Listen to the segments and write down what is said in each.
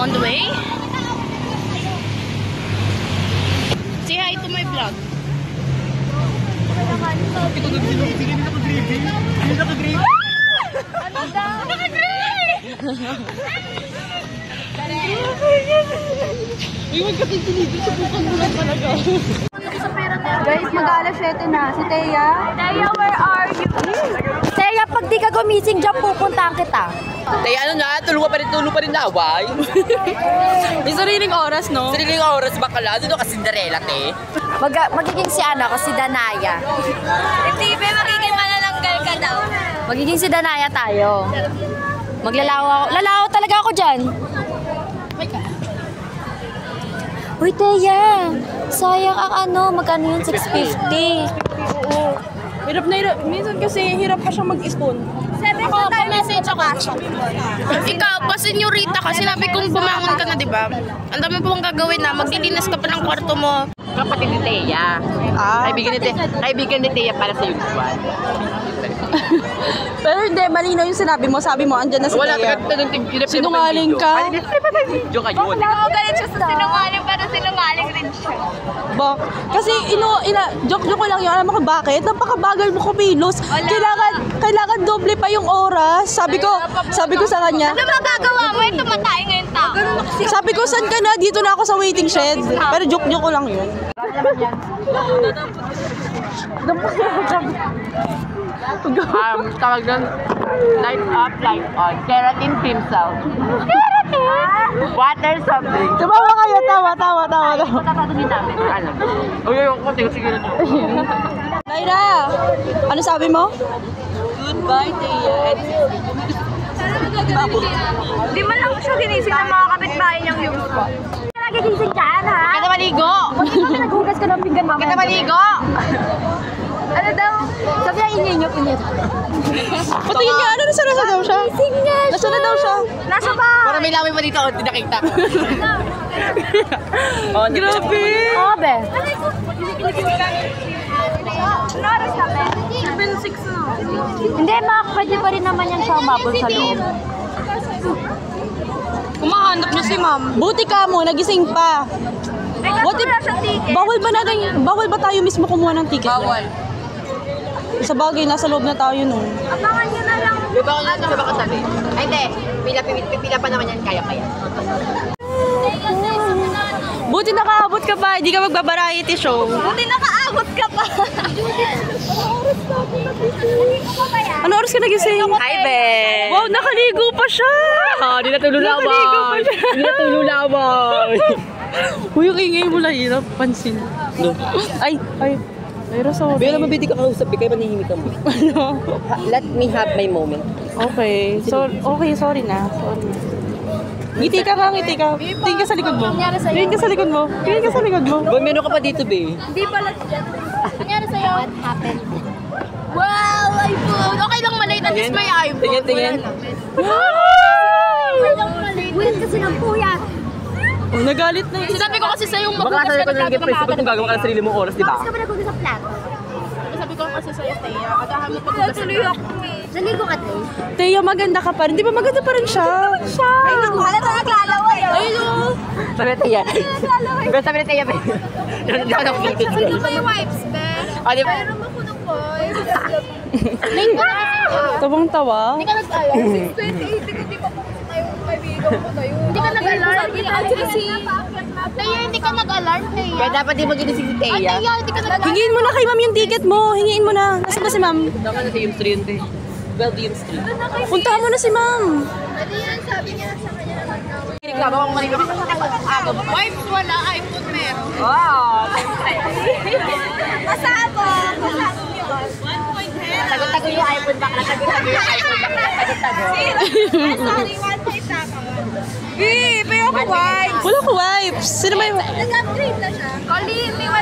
On the way. Say hi to my vlog. Ano daw? Guys, mag-alas 7 na. Si Teya. Teya, where are you? Teya, pag di ka gumising dyan, pupuntahan kita. Tay, ano na? Tulo pa rin laway. May sariling oras, no? Sariling oras bakala. Doon ka Cinderella, te. Magiging si Ana ko, si Danaya. Hindi, magiging manananggal ka daw. Magiging si Danaya tayo. Maglalawa ako. Lalawa talaga ako dyan. Uy, Teya. Sayang ang magkano yun? 650. Oo. Hirap na hirap. Minsan kasi hirap pa siyang mag-spoon. Ako, pa-message ako. Ikaw, pa senyorita ka. Sinabi kong bumangon ka na, di ba? Ang dami pong gagawin na. Maglilinis ka pa ng kwarto mo. Kapatid ni Teya. Kaibigan ni Teya para sa Yusuan. Pero hindi, malinaw yung sinabi mo. Sabi mo, andyan na si Wala, Teya. Sinungaling ka? Video kayo. Oo, galit siya sa sinungaling, pero sinungaling rin siya. Ba? Kasi joke ko lang yun. Alam mo kung bakit? Napakabagal mo kumilos. Kailangan doble pa yung oras. Sabi ko sa kanya. Ano magagawa mo? Ito matay ngayon tao. Sabi ko, saan ka na? Dito na ako sa waiting shed. Pero joke ko lang yun. Tawag doon, light up, light on. Keratin himself. Water something. Tumawa kayo, tawa. Tatatanin namin. Alam. Uy, sige na. Naira, ano sabi mo? Goodbye, Teya. Di man lang siya ginising ng mga kapitbahay niyang yung nagigising dyan, ha? Kita maligo. Naghugas ka ng pinggan mamaya. Kita maligo. Ano daw? Sabi niya, ingay niyo. Patingin niya, nasa daw siya? Nasa na daw siya? Nasa ba? Para may lamin pa dito, hindi nakita. Grabe! Oo, be. Ano oras na, Ben? 7:06 na. Hindi, pwede pa rin naman yan siya umabot sa loob. Kumahanap niya si ma'am. Buti ka mo, nagising pa. What if, bawal ba tayo mismo kumuha ng ticket? Bawal. Sa bagay, nasa loob na tayo nun. Abangan niyo na lang. Di ba kung sa baka sabi? Ay, hindi. Pila pa naman yan. Kaya. Buti nakaabot ka pa, hindi ka magba-variety show. Buti nakaabot ka pa. Ano oras ka nagising? Hi, Ben! Wow, nakaligo pa siya! Di natulog lamang. Uy, yung ingay mo lang, hirap pansin. No. Ay. Pero sorry. Pero naman pwede ka kausap, kaya manihimik ka mo. Ano? Let me have my moment. Okay. Sorry na. Ngiti ka. Tingin ka sa likod mo. Boy, meron ka pa dito, be. Hindi pala dyan. Nangyari sa'yo? What happened? Wow, iPhone! Okay lang malate, at least may iPhone. Tingin. Okay lang malate. Bulit kasi ng puyat. Oh, nagalit na yun. Sinabi ko kasi sa'yo Baka sabi ko nang get-press ko kung gagawa ka ng sarili mong oras, di ba? Tapos ka ba naghugas sa plato? Sabi ko kasi sa'yo, Teya. Agahan mo paghugas sa plato. Naligo ka, Teya? Teya, maganda ka pa rin. Di ba maganda pa rin siya? Ay, wala na naglalaway. Ay, no. Sabi na Teya. Sabi na Teya, be. Sabi ko yung wipes, Ben. Di ba? Mayroon ako ng wipes. Late ka na. Tawang-tawa. Hindi ka nag-alarm. 6:28, hindi pa po kasi tayo kaibigan ko tayo. Hindi ka nag-alarm. Teya, hindi ka nag-alarm, Teya. Kaya dapat di maginising si Ay, Teya. Teya, hindi ka nag-alarm. Hingiin mo na kay ma'am yung ticket mo. Hingiin mo na. Nasaan ba si ma'am? Dapat na Team Street, eh. Well, Team Street. Puntahan mo na si ma'am. Ano yan, sabi niya sa kanya naman na. Reklamo kung marino ka aga mo. Wipes wala, iPhone meron. Wow! Kasama yun. 1.0. Tago-tago yung iPhone back na. Tago-tago yung iPhone back na. Tago-tago. Sorry, 1.0 ako. Pero ako wipes. Wala ko wipes. Sino may wipes? Nag-upgrade na siya. Colleen, may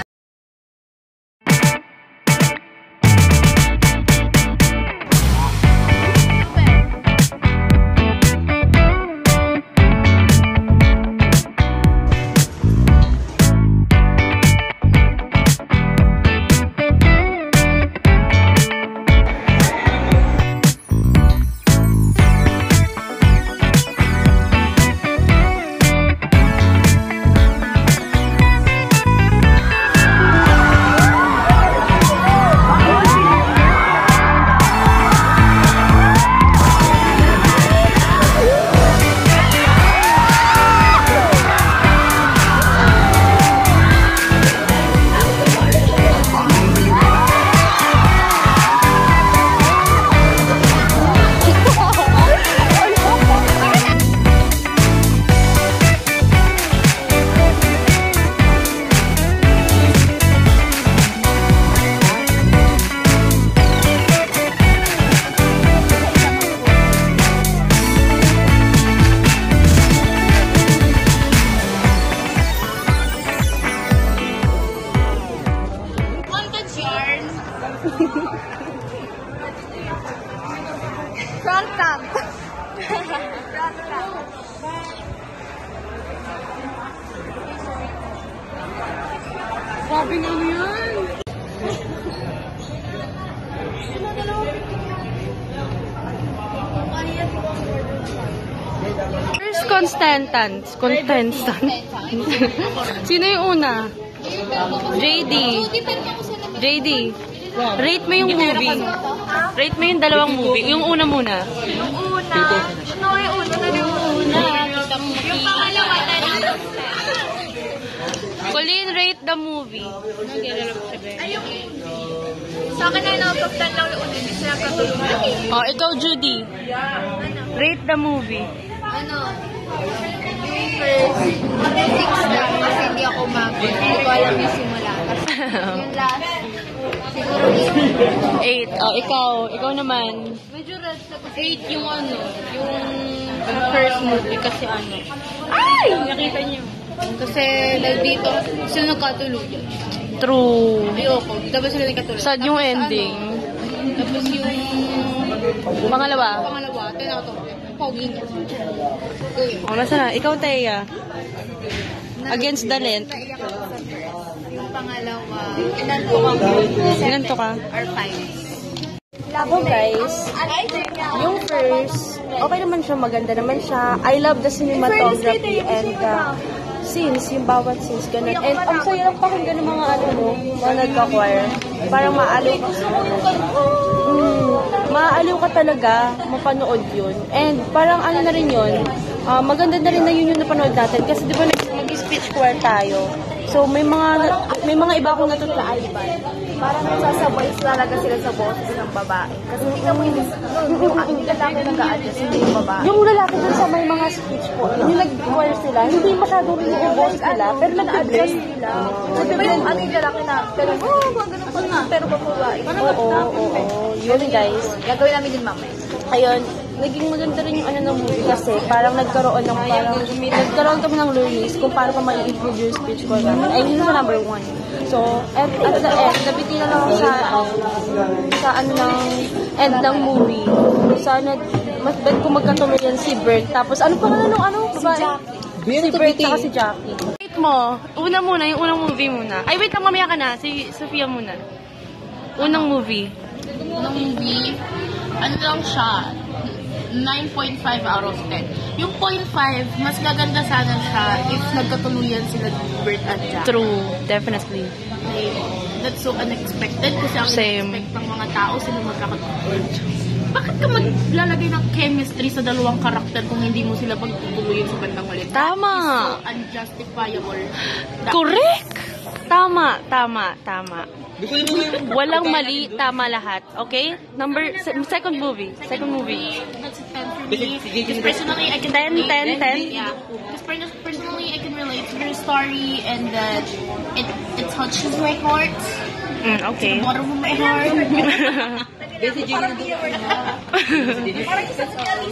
Grabe na yan. First contestant. Sino yung una? JD. Rate mo yung movie. Rate mo yung dalawang movie. Yung una muna. Yung pangalawa na lang. Colleen, rate the movie. Sa akin na nakapagtan lang yung una. Hindi sila katulungan. Oh, ikaw, Judy. Rate the movie. Yung first, 6 lang. Kasi hindi ako mapit. Hindi ko alam yung simula. Yung last, siguro 8. Oh, ikaw naman. medyo red na kasi. 8 yung yung first movie kasi ano. Ay! Nakita niyo. Kasi like dito, sila nagkatuluyan. True. Ayoko. Tapos sila nagkatuluyan. Sad yung ending. Tapos yung Pangalawa. tinato. Pogi niya. Oh, nasa na? Ikaw, Thea. Against the length. Naiyak ako sa first. Yung pangalawa, inanto ka mo. Sinanto ka? Or 5. Ako, guys. Yung first, okay naman siya, maganda naman siya. I love the cinematography and scenes, yung bawat scenes, ganun. And ang saya lang pakinggan ng mga mga nagka-choir. Parang maaliw ka. Maaliw ka talaga, mapanood yun. And parang ano na rin yun, maganda na rin na yun yung napanood natin. Kasi di ba nag-speech choir tayo. So may mga iba akong natutunan. Parang sasabay talaga sila sa boses ng babae. Kasi hindi ka mo yung lalaki nag-a-adjust, hindi yung babae. Yung lalaki dun sa may mga speech po, yung nag-choir sila, hindi masyadong rin yung boses nila, pero nag-adjust sila. So, di ba yung yung lalaki na, pero ganun pa nga, pero babae. Oo. Yun, guys. Gagawin namin din mamaya. Ayun, naging maganda rin yung ng movie kasi parang nagkaroon kami ng learnings kung paano ka ma-improve yung speech ko. Ay, yun yung number 1. So, at the end, nabitin na lang ako sa ng end ng movie. Sana, mas bet kung magkatuloyan si Bert. Tapos, ano pa nga babae? Si Bert saka si Jackie. Wait mo, yung unang movie muna. Ay, wait lang, mamaya ka na. Si Sophia muna. Unang movie. Unang movie, ano lang siya, 9.5 out of 10. Yung 0.5, mas gaganda sana siya if nagkatuluyan sila Bert at Jack. True, definitely. Like, that's so unexpected kasi ang Same. expect ng mga tao sila magkakatuluyan. Bakit ka maglalagay ng chemistry sa dalawang karakter kung hindi mo sila pagtutuluyan sa bandang ulit? Tama. That is so unjustifiable. Correct! Tama. Walang mali, tama lahat. Okay? Second movie. That's a 10 for me. Because personally, I can 10. Yeah. Because personally, I can relate to her story and that it touches my heart. Okay. The bottom of my heart.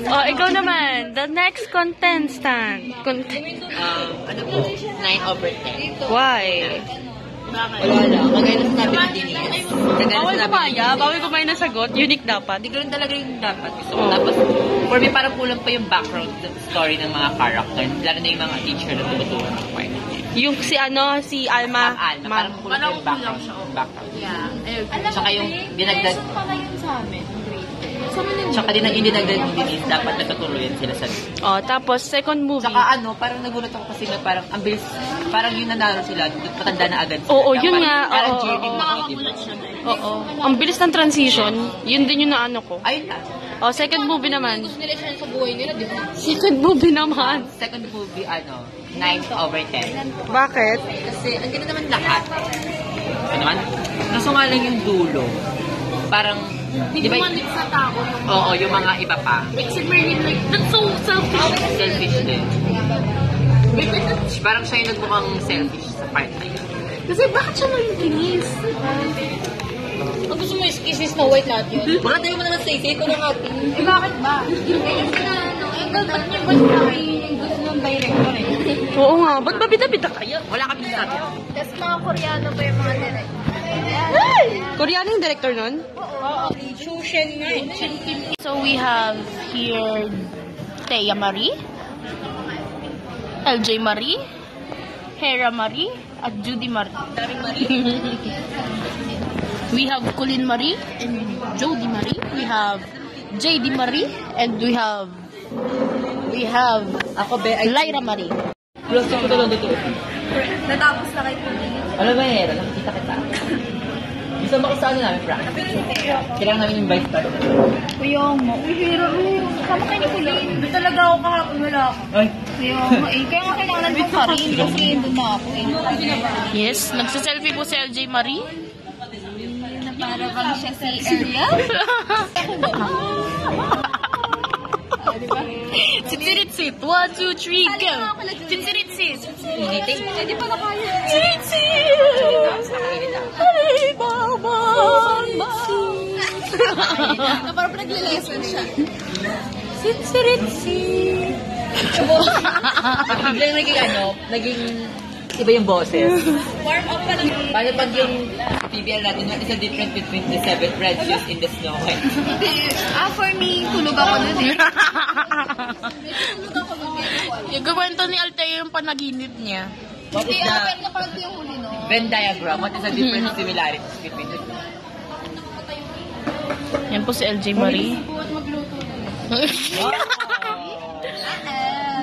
Oh, ikaw naman. The next contestant. Ano po? 9 over 10. Why? Bakit? Wala lang. Kagaya na sinabi ni Denise. Bawal kumaya na sagot. Unique dapat. Hindi ko rin talaga yung dapat. Gusto ko. Tapos, for me, parang kulang pa yung background story ng mga character. Lalo na yung mga teacher na tumutulong ng choir. Yung si Alma. Alma. Parang kulang pa yung background. Yeah. Tsaka yung dinagdag. Tsaka din yung dinagdag ng Denise. Dapat nagkatuloyan sila sa Oh, tapos second movie. Tsaka parang nagulat ako kasi parang ang bilis, parang yung nanalo sila, matanda na agad. Oo, yun nga. Parang Oo, journey mo, Nakakagulat siya. Oo. Ang bilis ng transition. Yun din yung naano ko. Ayun na. Oh, second movie naman. Nila siya sa buhay nila, di ba? Second movie naman. Second movie, 9 over 10. Bakit? Kasi, ang ganda naman lahat. Ano naman? Kaso nga lang yung dulo. Parang, di ba? Bumalik sa tao yung Oo, yung mga iba pa. makes it very like, that's so selfish. Selfish din. Parang siya yung nagmukhang selfish sa part na yun. Kasi bakit siya nangikinis? Ang gusto mo is kisses na white lahat yun? Baka tayo mo naman say ko na nga. Eh, bakit ba? Kasi na, ba't niya ba yung gusto ng director eh? Oo nga. Ba't ba bida-bida kayo? Wala kami sabi. Tapos mga Koreano ba yung mga director? Koreano yung director nun? Shushen nga eh. So we have here Thea Marie. LJ Marie, Hera Marie, at Judy Marie. Daming Marie. We have Colleen Marie and Jody Marie. We have JD Marie and we have Ako, be, ay... Lyra Marie. Close ko lang dito. Natapos na kayo. Alam ba, Hera? Nakikita kita. Gusto mo kasama namin, Frank? Kailangan namin invite pa. Kuya mo. Uy, hero. Sama kayo ni Kulin. Doon talaga ako kahapon. Wala ako. Ay, Kaya nga eh. Kaya nga kailangan ko pa rin. Kasi doon na ako eh. Yes, nagsiselfie po si LJ Marie. Na para bang siya si Ariel. Sit. 1, 2, 3, go! Sit. initing. Hindi pa na kaya. Na parang nagle-lesson siya. Biglang naging iba yung boses. Warm up pa lang. Paano pag yung PBL natin, what is the difference between the 7 red shoes in the snow white? For me, tulog ako dun eh. Yung kwento ni Altea yung panaginip niya. What is Hindi, the pero napag yung huli no. Venn diagram? What is the difference similarities between the two? Yan po si LJ Marie.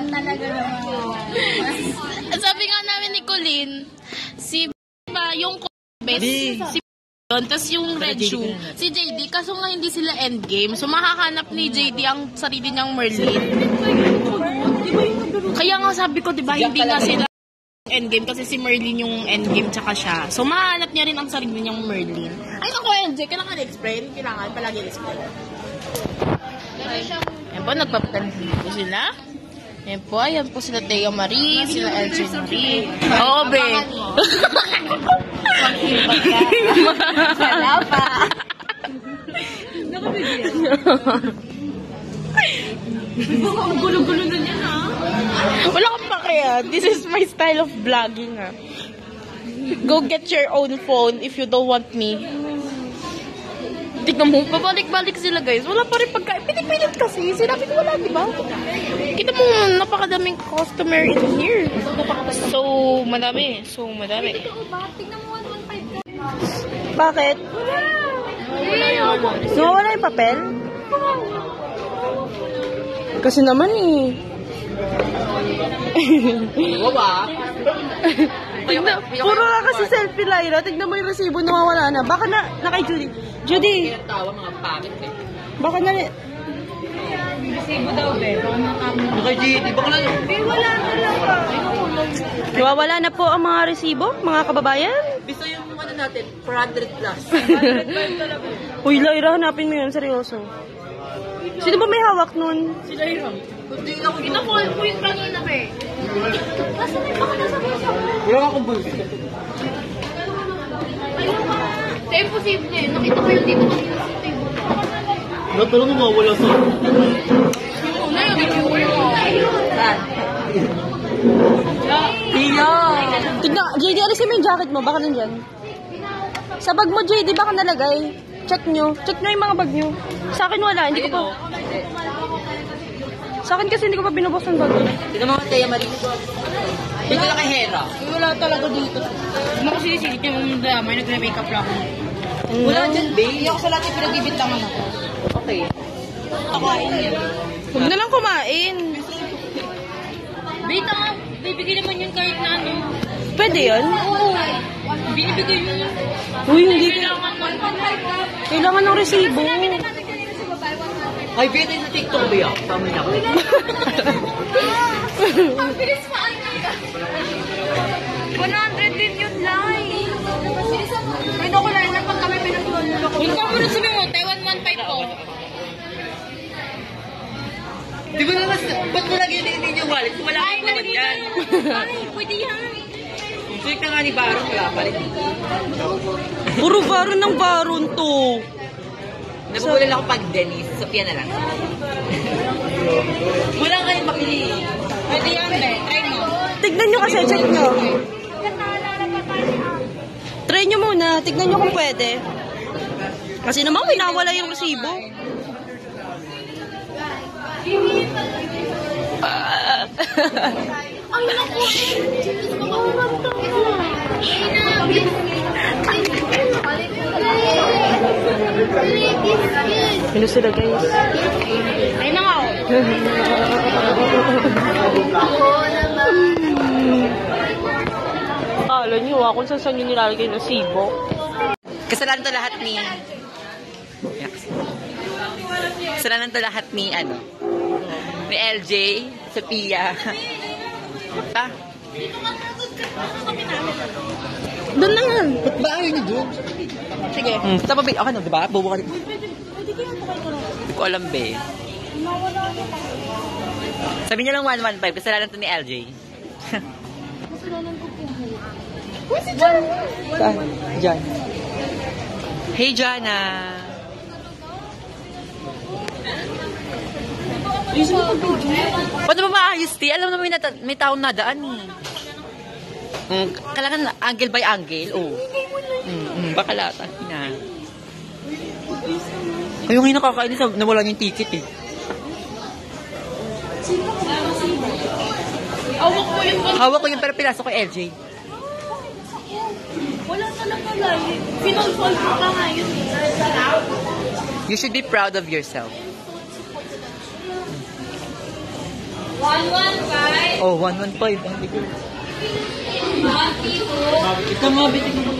Talaga naman. Sabi nga namin ni Colleen, si yung best, si yun, tapos yung red shoe, si JD, kaso nga hindi sila endgame. So makahanap ni JD ang sarili niyang Merlin. Kaya nga sabi ko, diba, hindi nga sila endgame kasi si Merlin yung endgame tsaka siya. So mahanap niya rin ang sarili niyang Merlin. Ay naku, LJ, kailangan explain. Kailangan palagi explain. Yan po, nagpapatansin po sila. Yan po, ayan po sila Thea Marie, sila LJ Marie. Oo, be. Wala pa. Ang gulo-gulo na niya, ha? Wala kang pakaya. This is my style of vlogging, ha? Go get your own phone if you don't want me. Tignan mo, pabalik-balik sila, guys. Wala pa rin pagkain. Pinipilit kasi. Sinabi ko wala, di ba? Kita mo, napakadaming customer in here. So, madami. Tingnan mo 115. Bakit? Nawawala yung papel? Kasi naman eh. Baba! Tignan, puro nga kasi selfie, Lyra. Tignan mo yung resibo, nawawala na. Baka na kay Judy. Judy, Tawa mga pangit eh. baka na... Okay, G, di ba ko lang yun? Nawawala na po ang mga resibo, mga kababayan. Gusto yung ano natin, 400 plus. Uy, Lyra, hanapin mo yun, seryoso. Sino ba may hawak nun? Hindi lang ako Ito po yung plano na eh. Wala akong bullshit. Sa imposible. Nakita ko yung dito kanina sa table. Pero mawawala sa... Yung una yung reviewer mo. Tia! Tignan, JD, alisin mo yung jacket mo, baka nandyan. Sa bag mo, JD, baka nalagay. Check nyo yung mga bag nyo. Sa akin wala, hindi ko pa... Sa akin kasi hindi ko pa binubos ng bag. Tignan mga Thea Marie. Tignan lang kay Hera. Wala talaga dito. Ano ko sinisilip yung drama, nagre-makeup lang ako. Wala dyan, babe. Hindi ako sa lahat yung pinagbibintangan ako. Okay. Huwag na lang kumain. Bita nga, bibigay naman yun kahit na ano. Pwede yun? Oo. Binibigay yun. Uy, hindi. Kailangan mo. Kailangan ng resibo. Ay, beta sa TikTok ba yan? Tama na ako. Ang bilis pa ang 100 din yun lang. Ay, naku lang. Napag kami pinag-iwan ko. Yung kamunod sabi mo, Taiwan 1.5 po. Di ba naman, ba't mo lagi yun yung wallet? Kung wala akong wallet yan. Ay, pwede yan. Check na nga ni Baron, wala pa rin. Puro baron ng baron to. Nabubulal ako pag Dennis, Sophia na lang. Wala nga yung mapili. Pwede yan, be. Try mo. Tignan nyo kasi, check nyo. Try nyo muna, tignan nyo kung pwede. Kasi naman, winawala yung resibo. Ay, naku. Hello sila guys. Ay, na nga. Akala niyo kung saan nyo nilalagay ng sibo. Kasalanan to lahat ni... Kasalanan to lahat ni, ano, ni LJ, Sophia. Ha? Doon na nga. Ba't ba ayaw niyo doon? Sige. Tama ba? Okay na, diba? Bobo ka rin. Hindi ko alam, be. Sabi niyo lang 115, kasalanan to ni LJ. Saan? Diyan. Hey, Jana. Paano ba maayos, ti? Alam naman may taong nadaan, eh. Kailangan angle by angle, oh. Bakalata. Na. Kayo ngayon nakakainis, nawala niyo yung ticket, eh. Hawak ko yung pero pinasok ko LJ. Wala talaga live. Pinol-fold ko ka ngayon. You should be proud of yourself. 115. Oh, 115. Hindi ko. 1 Ikaw mabitin mo.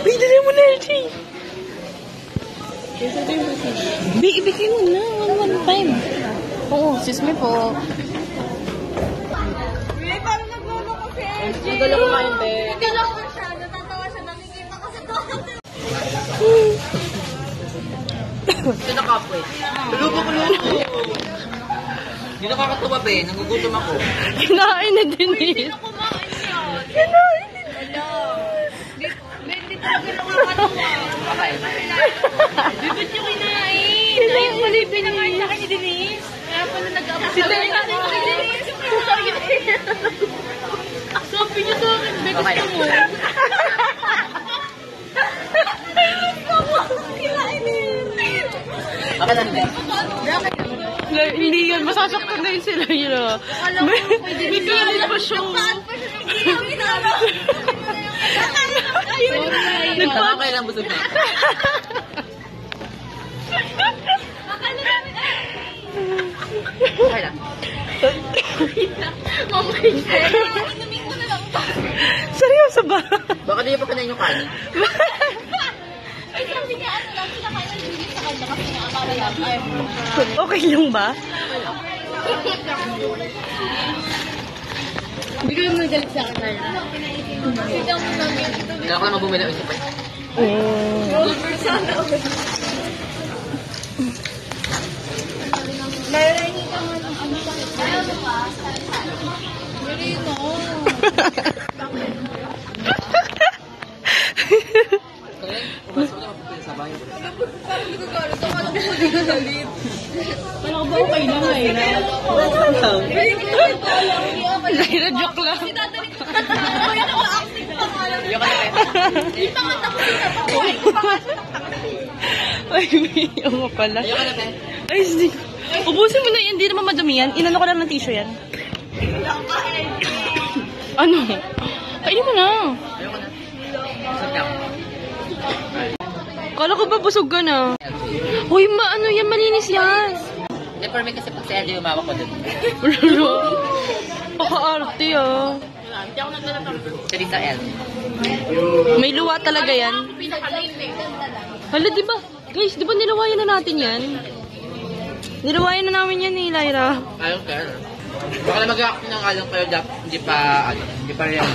Uy, dali mo na LJ. Ibigay mo na. 115. Oo, sis me po. Magdala ko ngayon, be. Nagalaw ko siya. Natatawa siya. Nakikita ko sa doon. Ito na kapo, eh. Lubo. Hindi nakakatuwa, be. Nagugutom ako. Kinain na din eh. Sino kumain siya? Kinain din. Hindi talaga nakakatuwa. Okay. Ba't yung kinain? Ayaw pala yung pinakain sa akin ni Denise. Kaya pala nag-aabas. Si Denise. Sabi niyo sa akin, be, gusto mo. Okay lang, be. Hindi yun, masasaktan na yun sila yun. May pilit pa siya. Okay lang, busog na. Okay lang. Seryoso ba? Baka di pa kanayin yung kanin. Ay, sabi niya, ano lang, pinakain ng Denise sa kanya kasi nga, para lang, ayaw mo. Okay lang ba? Hindi ko yung nagalit sa akin tayo. Sigaw mo namin. Kaya ko naman bumila isip, eh. Narinig ka mo ng ano sa akin. Ayaw mo ba? Hindi mo. Pumasok na ako sa bahay. Parang hindi ko gano'n. Tama na po hindi ko galit. Wala ko ba okay na nga eh? Zaira, joke lang. Si Tatanik ko na yan ang acting pa nga lang. Yung ka na, Hindi pa nga tapos yung tapakuhin ko pa nga. Ay, yung nga pala. Yung ka na, be. Ay, hindi ko. Ubusin mo na yan, hindi naman madumi yan. Inano ko lang ng tissue yan. Ano? Kainin mo na. Yung ka na. Busog na ako. Kala ko ba busog ka na? Uy, ano yan? Malinis yan. Hindi, for me kasi pag si LJ umawak ko dun. Paka-arte ah. Kasi sa LJ. May luwa talaga yan. Hala, di ba? Guys, di ba nilawayan na natin yan? Nilawayan na namin yan eh, Lyra. I don't care. Baka na mag-act ng alam pero hindi pa, ano, hindi pa real.